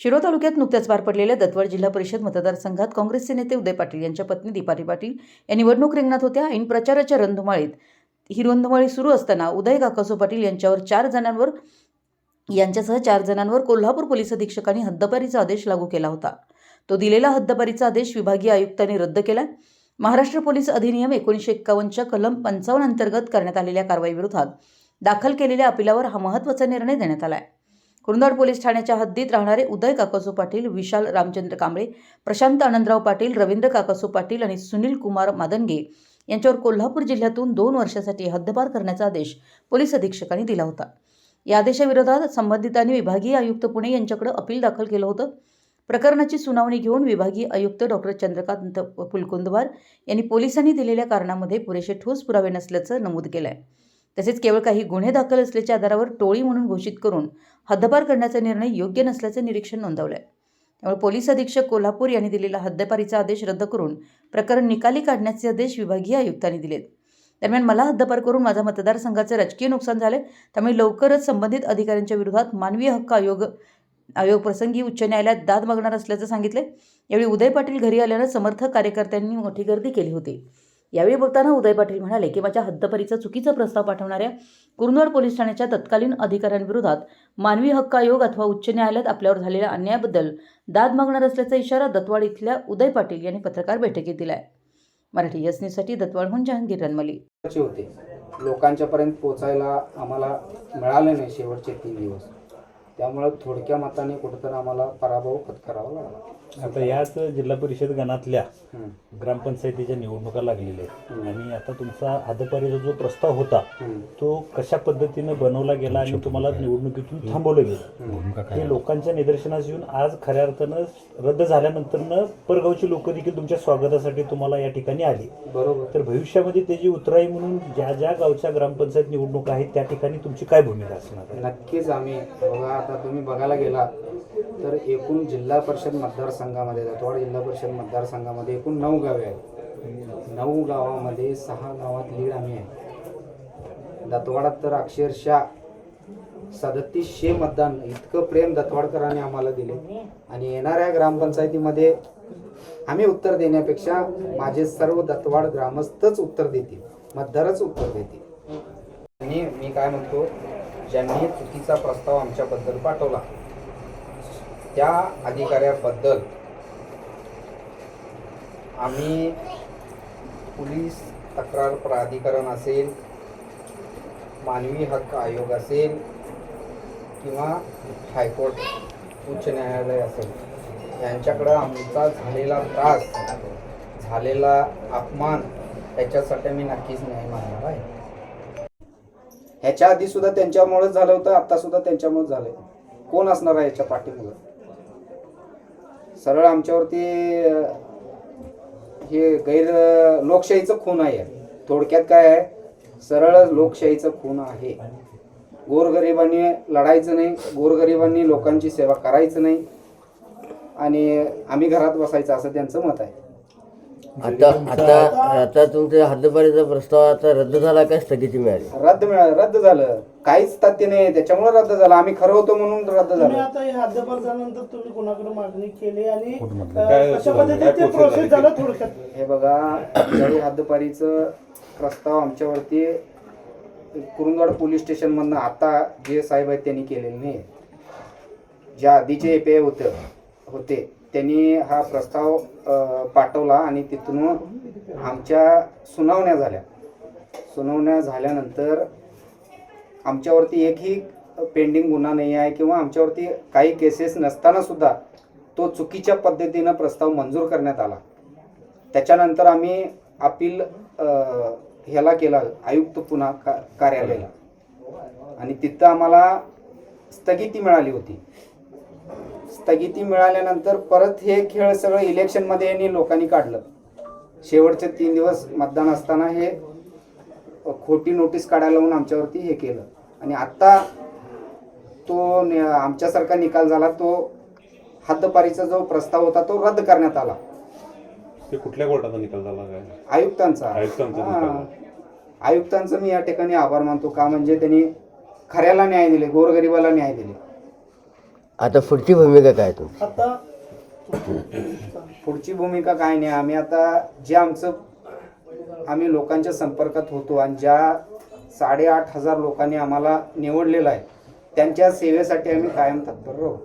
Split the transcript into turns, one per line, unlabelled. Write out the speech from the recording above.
शिरोळ तालुक्यात नुकत्याच पार पडलेल्या दत्तवाड जिल्हा परिषद मतदारसंघात काँग्रेसचे नेते उदय पाटील यांच्या पत्नी दीपाली पाटील या निवडणूक रिंगणात होत्या. ऐन प्रचाराच्या रणधुमाळीत ही रणधुमाळी सुरू असताना उदय काकासो पाटील यांच्यासह चार जणांवर कोल्हापूर पोलीस अधीक्षकांनी हद्दपारीचा आदेश लागू केला होता. तो दिलेला हद्दपारीचा आदेश विभागीय आयुक्तांनी रद्द केला. महाराष्ट्र पोलीस अधिनियम 1951च्या कलम 55 अंतर्गत करण्यात आलेल्या कारवाईविरोधात दाखल केलेल्या अपिलावर हा महत्त्वाचा निर्णय देण्यात आला आहे. कुरुंदवाड पोलीस ठाण्याच्या हद्दीत राहणारे उदय काकासो पाटील, विशाल रामचंद्र कांबळे, प्रशांत आनंदराव पाटील, रवींद्र काकासो पाटील आणि सुनील कुमार मादनगे यांच्यावर कोल्हापूर जिल्ह्यातून 2 वर्षासाठी हद्दपार करण्याचा आदेश पोलीस अधीक्षकांनी दिला होता. या आदेशाविरोधात संबंधितांनी विभागीय आयुक्त पुणे यांच्याकडे अपील दाखल केलं होतं. प्रकरणाची सुनावणी घेऊन विभागीय आयुक्त डॉक्टर चंद्रकांत फुलकुंदवार यांनी पोलिसांनी दिलेल्या कारणामध्ये पुरेसे ठोस पुरावे नसल्याचं नमूद केलं आहे. तसेच केवळ काही गुन्हे दाखल असल्याच्या आधारावर टोळी म्हणून घोषित करून हद्दपार करण्याचा निर्णय योग्य नसल्याचं निरीक्षण नोंदवलं आहे. त्यामुळे पोलीस अधीक्षक कोल्हापूर यांनी दिलेला हद्दपारीचा आदेश रद्द करून प्रकरण निकाली काढण्याचे आदेश विभागीय आयुक्तांनी दिलेत. दरम्यान मला हद्दपार करून माझ्या मतदारसंघाचे राजकीय नुकसान झाले, त्यामुळे लवकरच संबंधित अधिकाऱ्यांच्या विरोधात मानवी हक्क आयोग प्रसंगी उच्च न्यायालयात दाद मागणार असल्याचं सांगितले. यावेळी उदय पाटील घरी आल्यानं समर्थक कार्यकर्त्यांनी मोठी गर्दी केली होती. यावेळी बोलताना उदय पाटील म्हणाले की माझ्या हद्दपारीचा चुकीचा प्रस्ताव पाठवणाऱ्या कुरुंदवाड पोलीस ठाण्याच्या तत्कालीन अधिकाऱ्यांविरोधात मानवी हक्क आयोग अथवा उच्च न्यायालयात आपल्यावर झालेल्या अन्यायाबद्दल दाद मागणार असल्याचा इशारा दत्तवाड इथल्या उदय पाटील यांनी पत्रकार बैठकीत दिला आहे. मराठी एस न्यूजसाठी दत्तवाडहून जहांगीर रनमली.
होते लोकांच्यापर्यंत पोचायला आम्हाला मिळाले नाही शेवटचे 3 दिवस. त्यामुळे थोडक्या मताने कुठेतरी आम्हाला पराभव पत्करावा लागला.
आता याच जिल्हा परिषद गणातल्या ग्रामपंचायतीच्या निवडणुका लागलेल्या आहेत आणि आता तुमचा हद्दपारीचा जो प्रस्ताव होता तो कशा पद्धतीने बनवला गेला आणि तुम्हाला निवडणुकीतून थांबवलं गेलं हे लोकांच्या निदर्शनास येऊन आज खऱ्या अर्थानं रद्द झाल्यानंतर परगावची लोक देखील तुमच्या स्वागतासाठी तुम्हाला या ठिकाणी आली.
बरोबर.
तर भविष्यामध्ये त्याची उतराई म्हणून ज्या ज्या गावच्या ग्रामपंचायत निवडणुका आहेत त्या ठिकाणी तुमची काय भूमिका असणार आहे?
नक्कीच आम्ही बघा, आता तुम्ही बघायला गेला तर एकूण जिल्हा परिषद मतदारसंघामध्ये दत्तवाड जिल्हा परिषद मतदारसंघामध्ये एकूण 9 गावे आहेत. 9 गावामध्ये 6 गावात लीड आम्ही आहे. दत्तवाडात तर अक्षरशः 3700 मतदान इतकं प्रेम दत्तवाडकरांनी आम्हाला दिले आणि येणाऱ्या ग्रामपंचायतीमध्ये आम्ही उत्तर देण्यापेक्षा माझे सर्व दत्तवाड ग्रामस्थच उत्तर देतील, मतदारच उत्तर देतील. आणि मी काय म्हणतो, ज्यांनी चुकीचा प्रस्ताव आमच्याबद्दल पाठवला त्या अधिकाऱ्याबद्दल आम्ही पोलीस तक्रार प्राधिकरण असेल, मानवी हक्क आयोग असेल किंवा हायकोर्ट उच्च न्यायालय असेल यांच्याकडं आमचा झालेला त्रास, झालेला अपमान याच्यासाठी मी नक्कीच न्याय मागणार आहे. ह्याच्या आधी सुद्धा त्यांच्यामुळेच झालं होतं, आता सुद्धा त्यांच्यामुळेच झालंय. कोण असणार आहे याच्या पाठीमुळे? सरळ आमच्यावरती हे गैर लोकशाहीचं खून आहे. थोडक्यात काय आहे, सरळ लोकशाहीचं खून आहे. गोरगरिबांनी लढायचं नाही, गोरगरिबांनी लोकांची सेवा करायचं नाही आणि आम्ही घरात बसायचं असं त्यांचं मत आहे.
आता तुमच्या हद्दपारीचा प्रस्ताव आता रद्द झाला का स्थगिती मिळाली?
रद्द झालं. काहीच तथ्य नाही, त्याच्यामुळे रद्द झालं. आम्ही खरं होतो म्हणून रद्द झालं.
आता हे हद्दपार झाल्यानंतर तुम्ही कोणाकडे मागणी केली आणि कशा पद्धतीने ते प्रोसेस झालं थोडक्यात?
हे बघा, ज्यावेळी हद्दपारीचं प्रस्ताव आमच्यावरती कुरुंदवाड पोलीस स्टेशन मधनं आता जे साहेब आहेत त्यांनी केलेले नाही, ज्या आधीचे एपीआय होते त्यांनी हा प्रस्ताव पाठवला आणि तिथून आमच्या सुनावण्या झाल्यानंतर आमच्यावरती एकही पेंडिंग गुन्हा नाही आहे किंवा आमच्यावरती काही केसेस नसताना सुद्धा तो चुकीच्या पद्धतीनं प्रस्ताव मंजूर करण्यात आला. त्याच्यानंतर आम्ही अपील ह्याला केला, आयुक्त पुन्हा कार्यालयाला, आणि तिथं आम्हाला स्थगिती मिळाली होती. स्थगिती मिळाल्यानंतर परत हे खेळ सगळं इलेक्शनमध्ये यांनी लोकांनी काढलं. शेवटचे 3 दिवस मतदान असताना हे खोटी नोटीस काढायला लावून आमच्यावरती हे केलं आणि आत्ता तो आमच्यासारखा निकाल झाला. तो हद्दपारीचा जो प्रस्ताव होता तो रद्द करण्यात आला.
ते कुठल्या कोर्टाचा निकाल झाला? काय?
आयुक्तांचा. आयुक्तांचा मी या ठिकाणी आभार मानतो, का म्हणजे त्यांनी खऱ्याला न्याय दिले, गोरगरिबाला न्याय दिले.
आता पुढची भूमिका काय तुमची?
आता
पुढची भूमिका काय नाही, आम्ही आता जे आम्ही लोकांच्या संपर्कात होतो आणि ज्या 8,500 लोकांनी आम्हाला निवडलेलं आहे त्यांच्या सेवेसाठी आम्ही कायम तत्पर राहू.